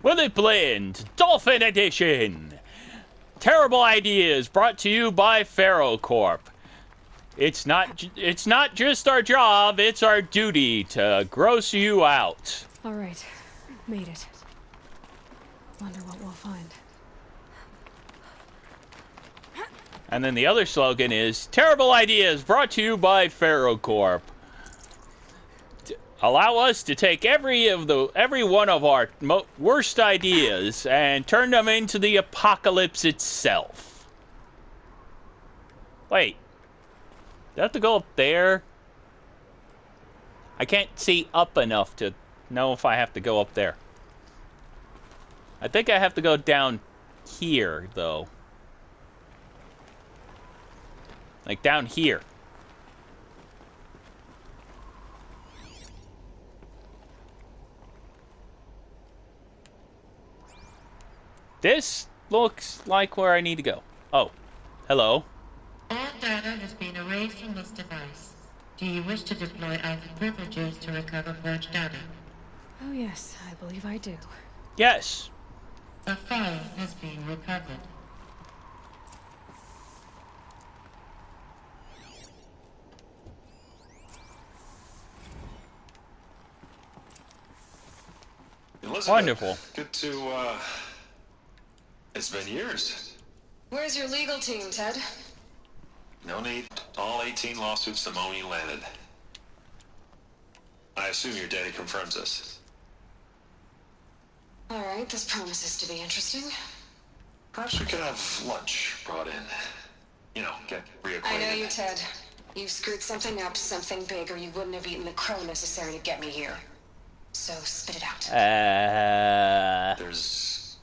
Will it blend? Dolphin Edition! Terrible ideas brought to you by Ferrocorp. It's not just our job, it's our duty to gross you out. All right, made it. Wonder what we'll find. And then the other slogan is, terrible ideas brought to you by Ferrocorp. Allow us to take every one of our worst ideas and turn them into the apocalypse itself. Wait. Do I have to go up there? I can't see up enough to know if I have to go up there. I think I have to go down here, though. Like down here. This looks like where I need to go. Oh, hello. All data has been erased from this device. Do you wish to deploy either privileges to recover purged data? Oh yes, I believe I do. Yes. A file has been recovered. Elizabeth, Wonderful. Good to, it's been years. Where's your legal team, Ted? No need. All 18 lawsuits the moment you landed. I assume your daddy confirms this. All right, this promises to be interesting. Perhaps we could have lunch brought in. You know, get reacquainted. I know you, Ted. You screwed something up, something big, or you wouldn't have eaten the crow necessary to get me here. So spit it out. There's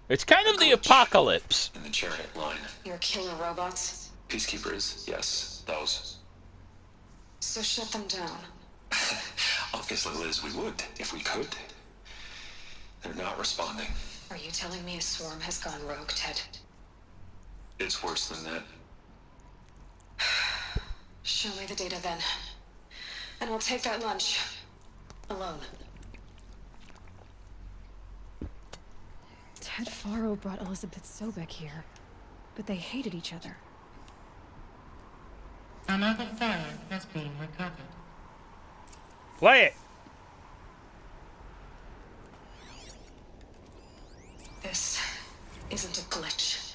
It's kind of the apocalypse. in the chariot line. Your killer robots? Peacekeepers, yes, those. So shut them down. Obviously, Liz, we would, if we could. They're not responding. Are you telling me a swarm has gone rogue, Ted? It's worse than that. Show me the data then. And I'll take that lunch. Alone. Ted Faro brought Elizabeth Sobek here, but they hated each other. Another file has been recovered. Play it. This isn't a glitch.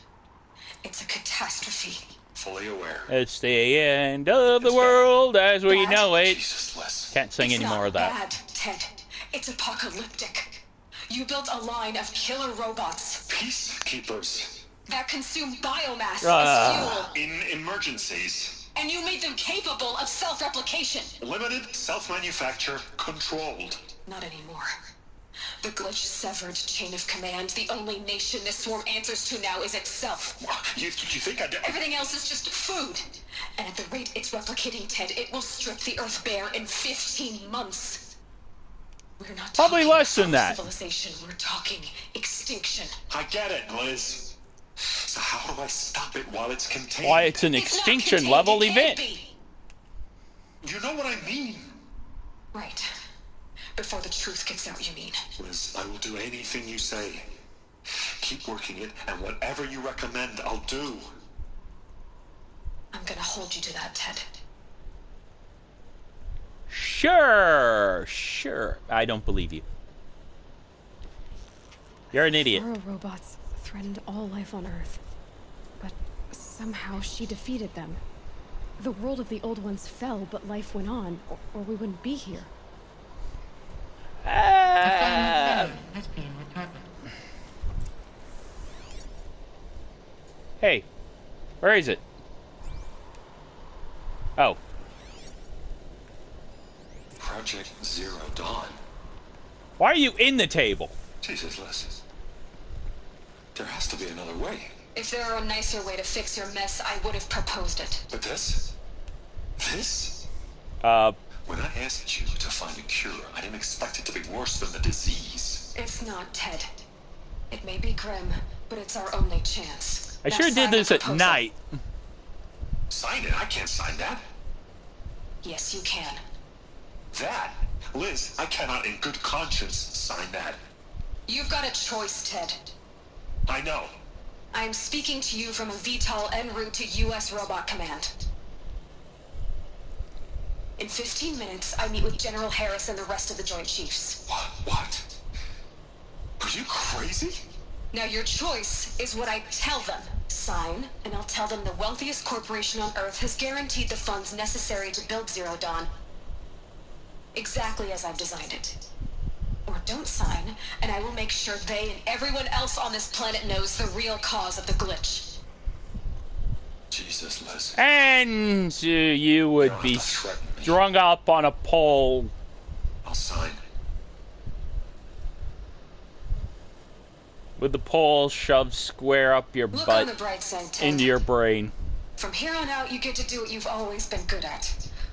It's a catastrophe. Fully aware. It's the end of the world as we Bad. know it. Jesus, Les. Can't sing It's any more not of that. bad, Ted. It's apocalyptic. You built a line of killer robots Peacekeepers. that consume biomass Ah. as fuel, In emergencies. and you made them capable of self-replication. Limited, self-manufacture, controlled. Not anymore. The glitch severed chain of command. The only nation this swarm answers to now is itself. You think I'd... Everything else is just food. And at the rate it's replicating, Ted, it will strip the Earth bare in 15 months. We're not Probably talking less than about that. civilization. We're talking extinction. I get it, Liz. So how do I stop it while it's contained? Why, it's an It's not extinction contained, level it can't event. be. You know what I mean. Right. Before the truth gets out, you mean? Liz, I will do anything you say. Keep working it, and whatever you recommend, I'll do. I'm gonna hold you to that, Ted. Sure. I don't believe you. You're an idiot. Faro robots threatened all life on Earth, but somehow she defeated them. The world of the old ones fell, but life went on, or we wouldn't be here. A final file has been recovered. Hey, where is it? Oh, Project Zero Dawn. why are you in the table? Jesus, Liz. There has to be another way. If there were a nicer way to fix your mess, I would have proposed it. But this? When I asked you to find a cure, I didn't expect it to be worse than the disease. It's not, Ted. It may be grim, but it's our only chance. I Now sure sign did the this at proposal. night. Sign it? I can't sign that. Yes, you can. That? Liz, I cannot in good conscience sign that. You've got a choice, Ted. I know. I'm speaking to you from a VTOL en route to U.S. Robot Command. In 15 minutes, I meet with General Harris and the rest of the Joint Chiefs. What? Are you crazy? Now your choice is what I tell them. Sign, and I'll tell them the wealthiest corporation on Earth has guaranteed the funds necessary to build Zero Dawn. Exactly as I've designed it. Or don't sign, and I will make sure they and everyone else on this planet knows the real cause of the glitch. Jesus, Liz. And you would don't be have to threaten me. strung up on a pole I'll sign. with the pole shoved square up your Look on the butt bright side, Ted. into your brain. From here on out, you get to do what you've always been good at.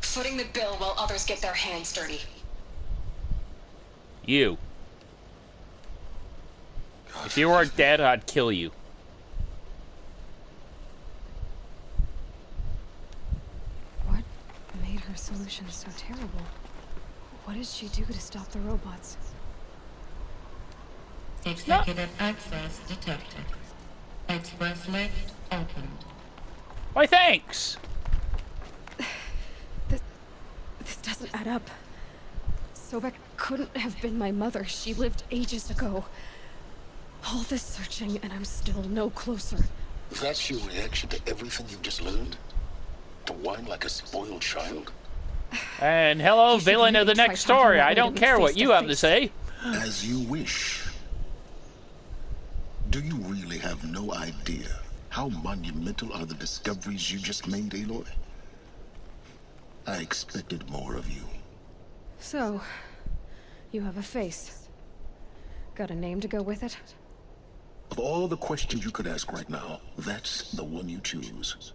Footing the bill while others get their hands dirty. You. God, If you weren't dead, I'd kill you. What made her solution so terrible? What did she do to stop the robots? Executive access detected. Express lift opened. Why, thanks. This doesn't add up. Sobek couldn't have been my mother. She lived ages ago. All this searching, and I'm still no closer. That's your reaction to everything you've just learned? To whine like a spoiled child? And hello, You should villain of really the try next talking story. that I way to don't me care what face you to have to face. say. As you wish. Do you really have no idea how monumental are the discoveries you just made, Aloy? I expected more of you. So, you have a face. Got a name to go with it? Of all the questions you could ask right now, that's the one you choose.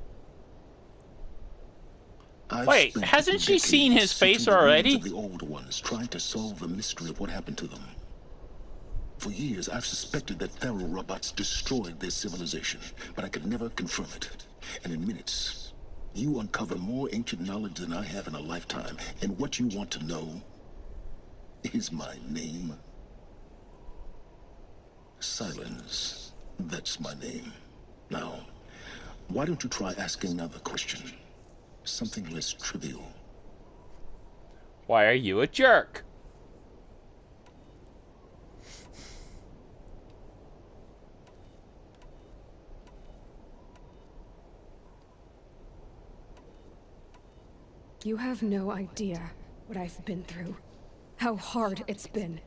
I've Wait, spent hasn't she seen decades his face searching the already? minds of the old ones, trying to solve the mystery of what happened to them. For years, I've suspected that Faro robots destroyed their civilization, but I could never confirm it. And in minutes, you uncover more ancient knowledge than I have in a lifetime. And what you want to know is my name. Silence. That's my name. Now, why don't you try asking another question? Something less trivial. Why are you a jerk? You have no idea what I've been through. How hard it's been.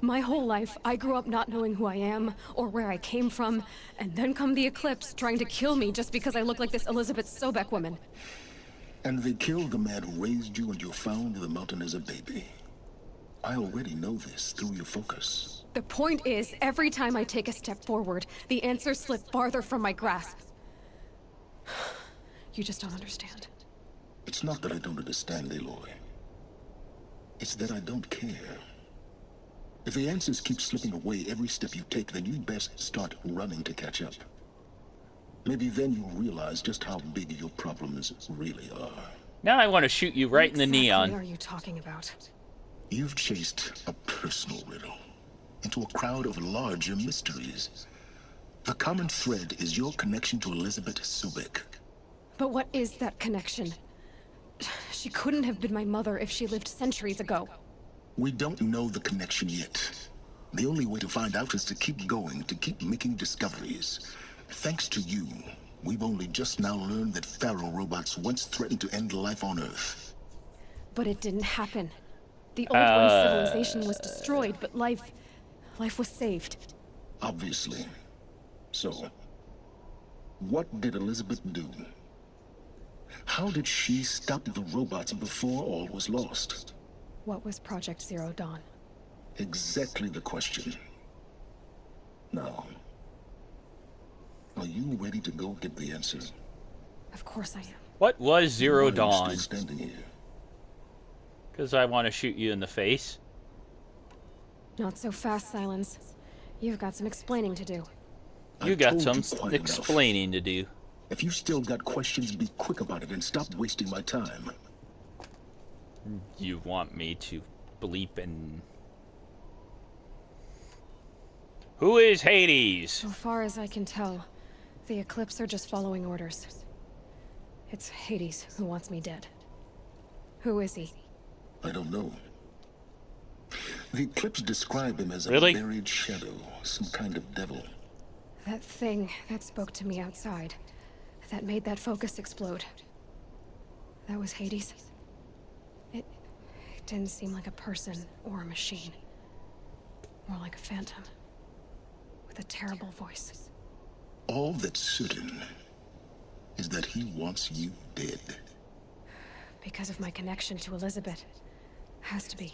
My whole life, I grew up not knowing who I am or where I came from, and then come the Eclipse trying to kill me just because I look like this Elizabeth Sobek woman. And they killed the man who raised you and you found in the mountain as a baby. I already know this through your focus. The point is, every time I take a step forward, the answers slip farther from my grasp. You just don't understand. It's not that I don't understand, Aloy. It's that I don't care. If the answers keep slipping away every step you take, then you best start running to catch up. Maybe then you'll realize just how big your problems really are. Now I want to shoot you right in the What exactly neon. are you talking about? You've chased a personal riddle into a crowd of larger mysteries. The common thread is your connection to Elizabeth Sobek. But what is that connection? She couldn't have been my mother if she lived centuries ago. We don't know the connection yet. The only way to find out is to keep going, to keep making discoveries. Thanks to you, we've only just now learned that Faro robots once threatened to end life on Earth. But it didn't happen. The old one's civilization was destroyed, but life was saved. Obviously. So, what did Elizabeth do? How did she stop the robots before all was lost? What was Project Zero Dawn? Exactly the question. Now, are you ready to go get the answer? Of course I am. What was Zero Why are you Dawn? still standing here? Because I want to shoot you in the face. Not so fast, Silence. You've got some explaining to do. You I've got told some you quite enough. explaining to do. If you still got questions, be quick about it and stop wasting my time. You want me to bleep and... Who is Hades? So far as I can tell, the Eclipse are just following orders. It's Hades who wants me dead. Who is he? I don't know. The Eclipse describe him as a Really? buried shadow, some kind of devil. That thing that spoke to me outside, that made that focus explode. That was Hades? It didn't seem like a person or a machine. More like a phantom. With a terrible voice. All that's certain is that he wants you dead. Because of my connection to Elizabeth. Has to be.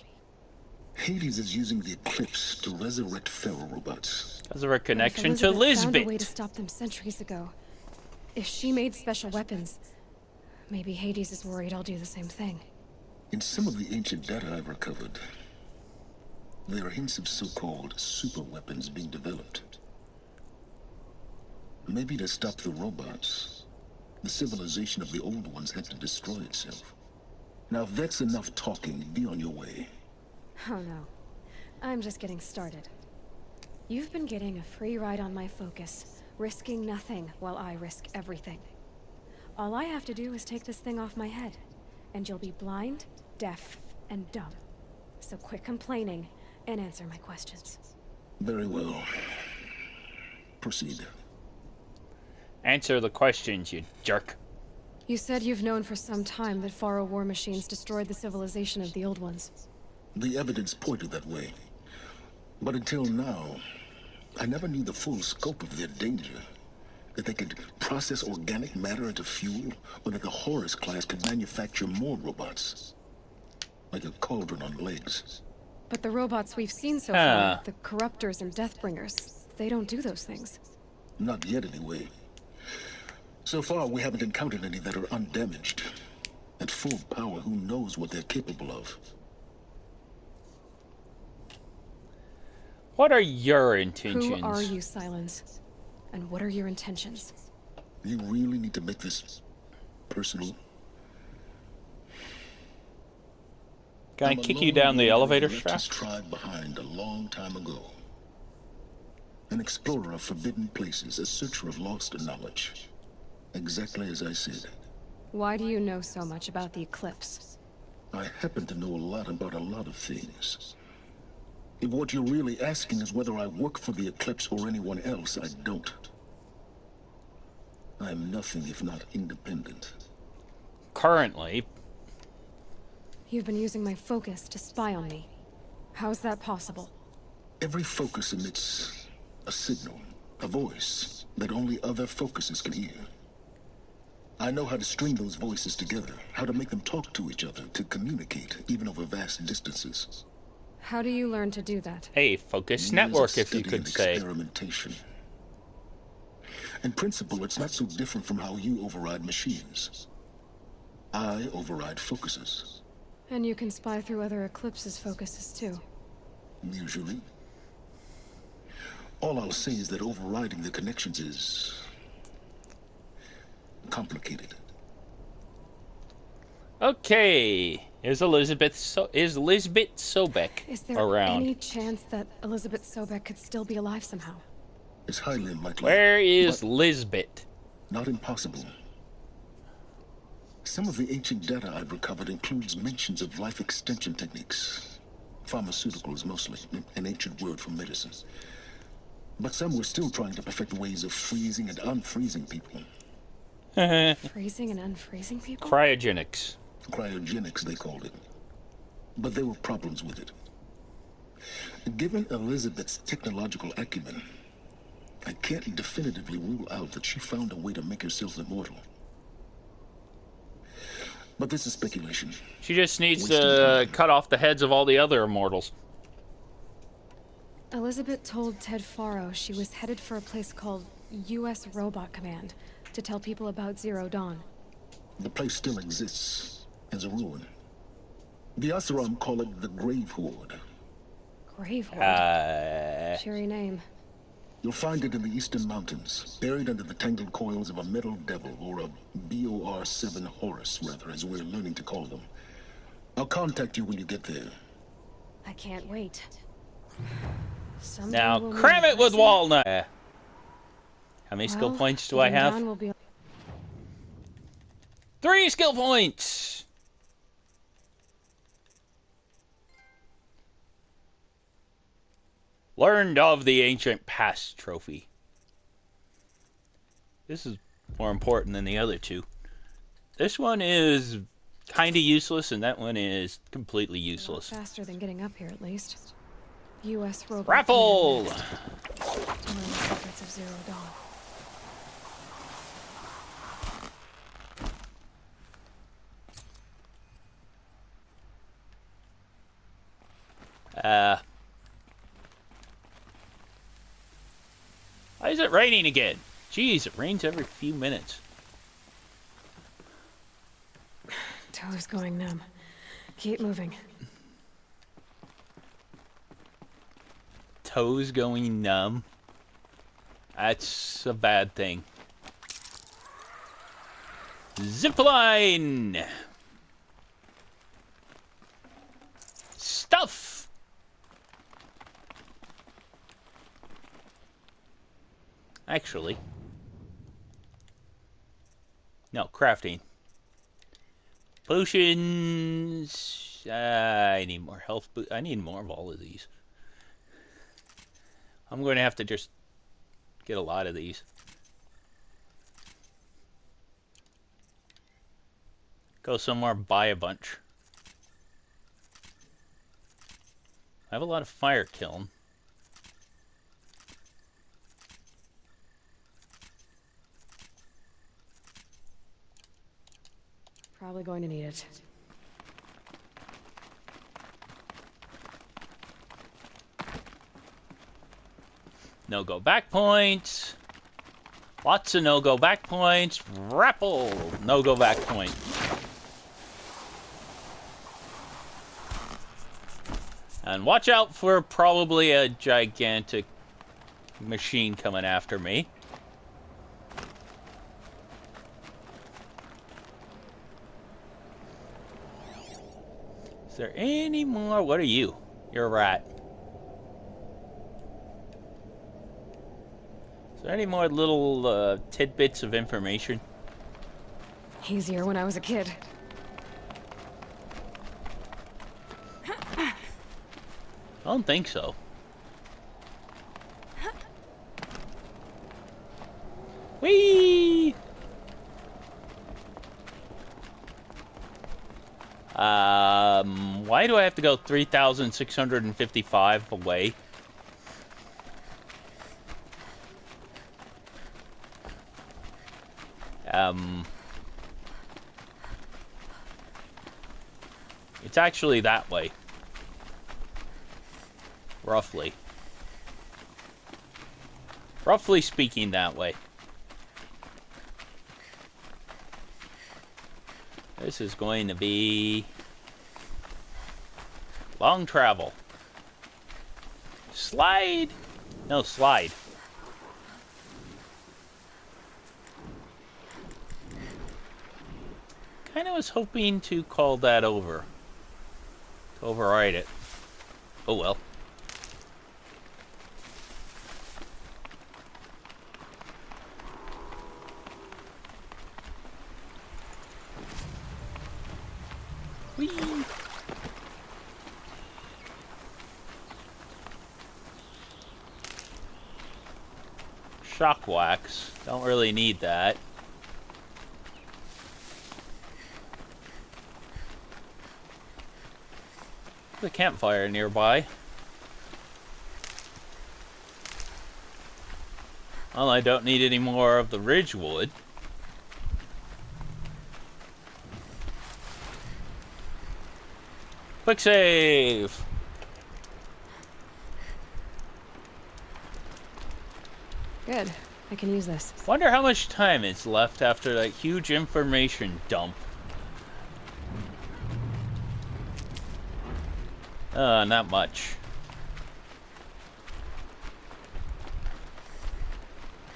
Hades is using the Eclipse to resurrect feral robots. Because of her But if connection to Elizabeth found a way to Lisbeth. stop them centuries ago. If she made special weapons, maybe Hades is worried I'll do the same thing. In some of the ancient data I've recovered, there are hints of so-called super weapons being developed. Maybe to stop the robots, the civilization of the old ones had to destroy itself. Now if that's enough talking, be on your way. Oh no. I'm just getting started. You've been getting a free ride on my focus, risking nothing while I risk everything. All I have to do is take this thing off my head, and you'll be blind, deaf, and dumb. So quit complaining and answer my questions. Very well. Proceed. Answer the questions, you jerk. You said you've known for some time that Faro war machines destroyed the civilization of the old ones. The evidence pointed that way. But until now, I never knew the full scope of their danger. That they could process organic matter into fuel, or that the Horus class could manufacture more robots. Like a cauldron on legs. But the robots we've seen so Ah. far, the Corruptors and Deathbringers, they don't do those things. Not yet, anyway. So far, we haven't encountered any that are undamaged. At full power, who knows what they're capable of? What are your intentions? Who are you, Silence? And what are your intentions? You really need to make this personal? Can I I'm a kick you lone down the warrior elevator who left shaft? his tribe behind a long time ago. An explorer of forbidden places, a searcher of lost knowledge. Exactly as I said. Why do you know so much about the Eclipse? I happen to know a lot about a lot of things. If what you're really asking is whether I work for the Eclipse or anyone else, I don't. I am nothing if not independent. Currently, You've been using my focus to spy on me. How's that possible? Every focus emits a signal, a voice that only other focuses can hear. I know how to string those voices together, how to make them talk to each other, to communicate, even over vast distances. How do you learn to do that? a focus Years network, of if you study could and say. experimentation. In principle, it's not so different from how you override machines. I override focuses, And you can spy through other Eclipse's focuses too. usually. All I'll say is that overriding the connections is complicated. Okay. Is Lisbeth Sobek Is there around? any chance that Elizabeth Sobek could still be alive somehow? It's highly unlikely. Where is but Lisbeth? not impossible. Some of the ancient data I've recovered includes mentions of life extension techniques. Pharmaceuticals mostly, an ancient word for medicine. But some were still trying to perfect ways of freezing and unfreezing people. Freezing and unfreezing people? Cryogenics. Cryogenics, they called it. But there were problems with it. Given Elizabeth's technological acumen, I can't definitively rule out that she found a way to make herself immortal. But this is speculation. She just needs Wasting to time. cut off the heads of all the other immortals. Elizabeth told Ted Faro she was headed for a place called U.S. Robot Command to tell people about Zero Dawn. The place still exists as a ruin. The Asaram call it the Grave Horde. Grave Horde. Uh, Cheery name. You'll find it in the eastern mountains, buried under the tangled coils of a metal devil, or a BOR-7 Horus, rather, as we're learning to call them. I'll contact you when you get there. I can't wait. Someday Now we'll meet cram in it with person. walnut. How many skill Well, points do I even have? Don will be... 3 skill points! Learned of the ancient past trophy. This is more important than the other two. This one is kind of useless, and that one is completely A lot useless. faster than getting up here, at least. U.S. robot. Grapple! command next. To learn the secrets of Zero Dawn. Why is it raining again? Jeez, it rains every few minutes. Toes going numb. Keep moving. Toes going numb. That's a bad thing. Zipline! Stuff! Actually. No, crafting. Potions. I need more health. I need more of all of these. I'm going to have to just get a lot of these. Go somewhere, buy a bunch. I have a lot of fire kiln. Probably going to need it. No-go back points. Lots of no-go back points. Grapple. No-go back point. And watch out for probably a gigantic machine coming after me. Is there any more? What are you? You're a rat. Is there any more little tidbits of information? Easier when I was a kid. I don't think so. Whee! Why do I have to go 3,655 away? It's actually that way. Roughly. Roughly speaking, that way. This is going to be long travel. Slide! No, slide. Kind of was hoping to call that over. To override it. Oh well. Whee! Shock wax. Don't really need that. The campfire nearby. Well, I don't need any more of the ridgewood. Quick save! Good. I can use this. Wonder how much time is left after that huge information dump. Not much.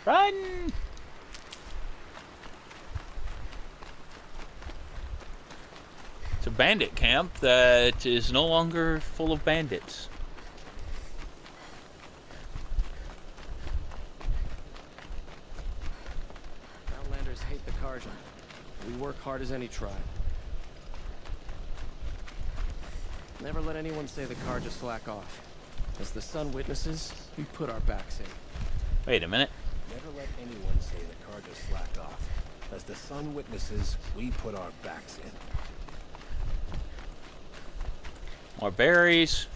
Run! It's a bandit camp that is no longer full of bandits. Sergeant. We work hard as any tribe. Never let anyone say the Carja slack off. As the sun witnesses, we put our backs in. Wait a minute. Never let anyone say the Carja slack off. As the sun witnesses, we put our backs in. More berries.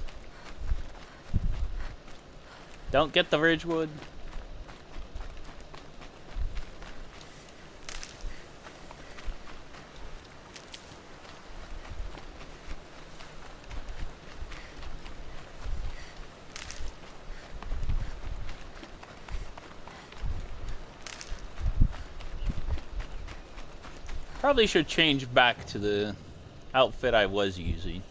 Don't get the Ridgewood. Probably should change back to the outfit I was using.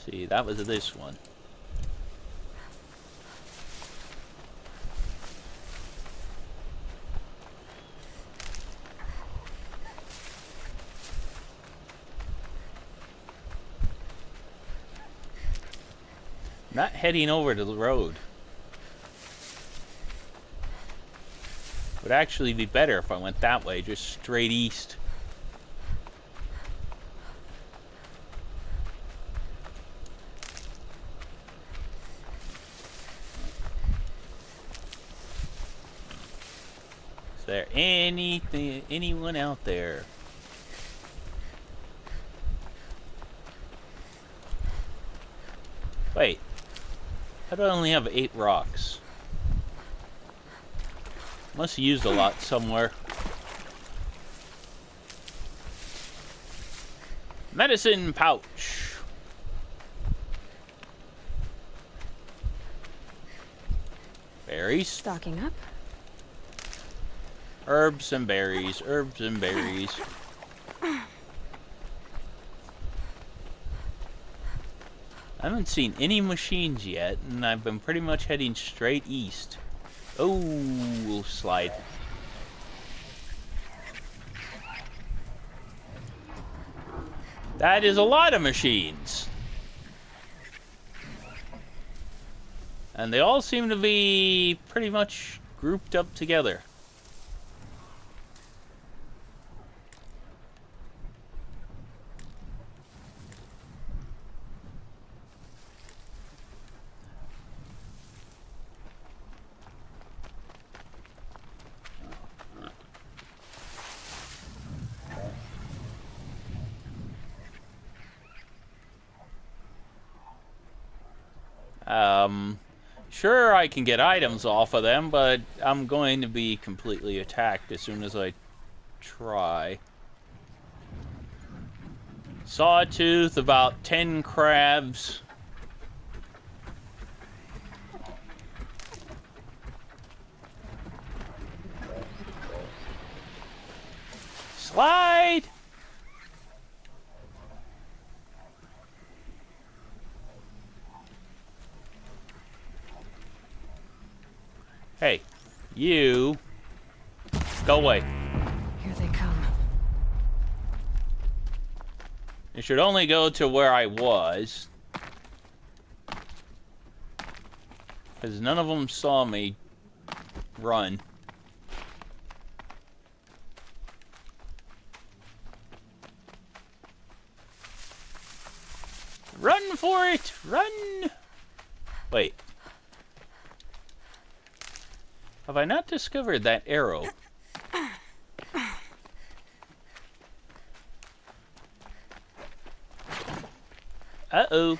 See, that was this one. Not heading over to the road. Would actually be better if I went that way, just straight east. Is there anyone out there? Wait, how do I only have 8 rocks? Must have used a lot somewhere. Medicine pouch. Berries. Stocking up. Herbs and berries. Herbs and berries. I haven't seen any machines yet, and I've been pretty much heading straight east. Oh, slide. That is a lot of machines. And they all seem to be pretty much grouped up together. Sure, I can get items off of them, but I'm going to be completely attacked as soon as I try. Sawtooth, about 10 crabs. Slide! Hey, you go away. Here they come. It should only go to where I was. Because none of them saw me run. Run for it! Run! Wait. Have I not discovered that arrow? Uh-oh.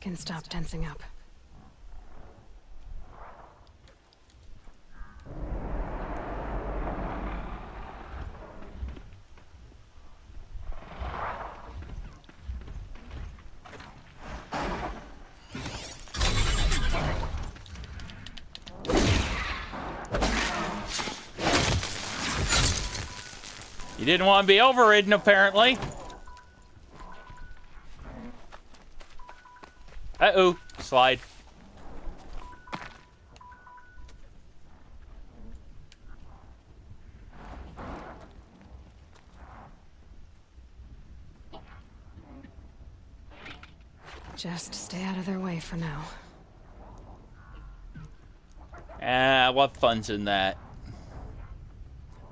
Can stop tensing up. You didn't want to be overridden, apparently. Uh-oh. Slide. Just stay out of their way for now. What fun's in that?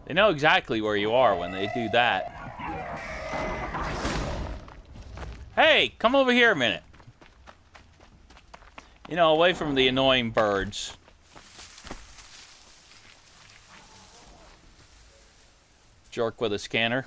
They know exactly where you are when they do that. Hey, come over here a minute. You know, away from the annoying birds. Jerk with a scanner.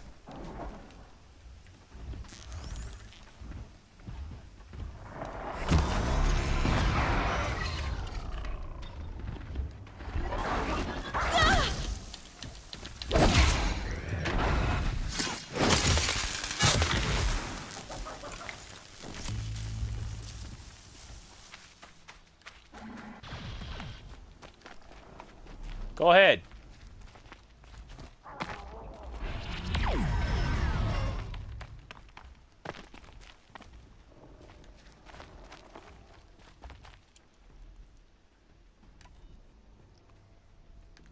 Go ahead.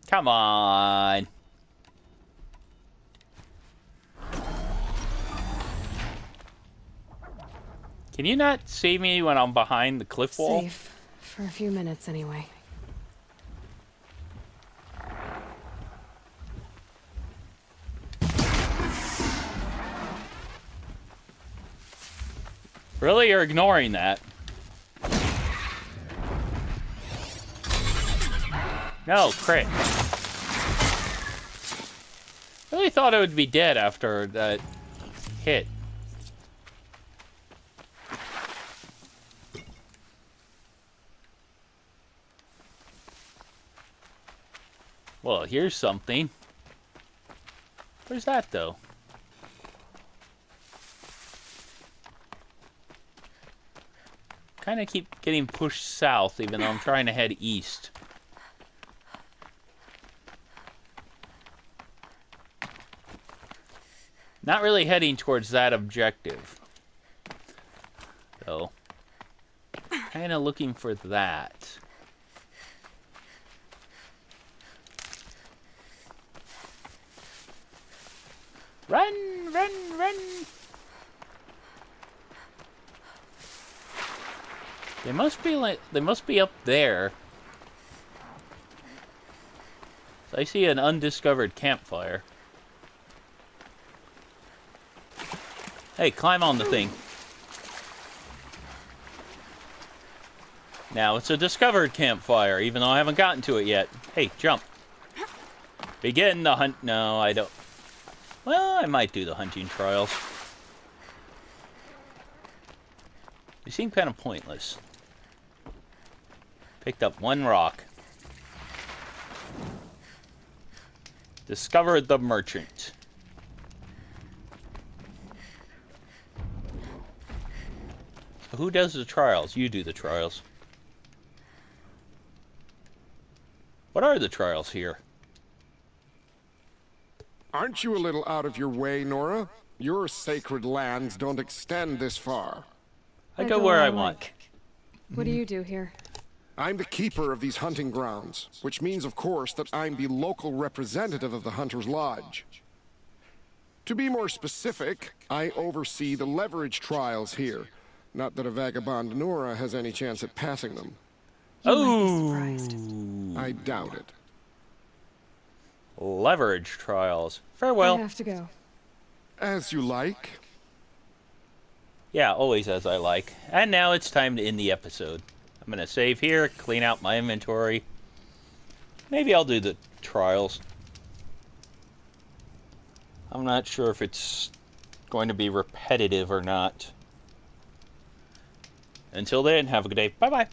Come on. Can you not see me when I'm behind the cliff wall? Safe. For a few minutes, anyway. Really? You're ignoring that? No, crit. Really thought it would be dead after that hit. Well, here's something. Where's that, though? Kind of keep getting pushed south, even though I'm trying to head east. Not really heading towards that objective, though. Kind of looking for that. Run, run, run! They must be up there. I see an undiscovered campfire. Hey, climb on the thing. Now it's a discovered campfire, even though I haven't gotten to it yet. Hey, jump. Begin the hunt. No, I don't. Well, I might do the hunting trials. They seem kind of pointless. Picked up one rock. Discovered the merchant. So who does the trials? You do the trials. What are the trials here? Aren't you a little out of your way, Nora? Your sacred lands don't extend this far. I go where I want. What do you do here? I'm the keeper of these hunting grounds, which means, of course, that I'm the local representative of the Hunter's Lodge. To be more specific, I oversee the leverage trials here. Not that a vagabond Nora has any chance at passing them. Oh, I doubt it. Leverage trials. Farewell. I have to go. As you like. Yeah, always as I like. And now it's time to end the episode. I'm going to save here, clean out my inventory. Maybe I'll do the trials. I'm not sure if it's going to be repetitive or not. Until then, have a good day. Bye-bye.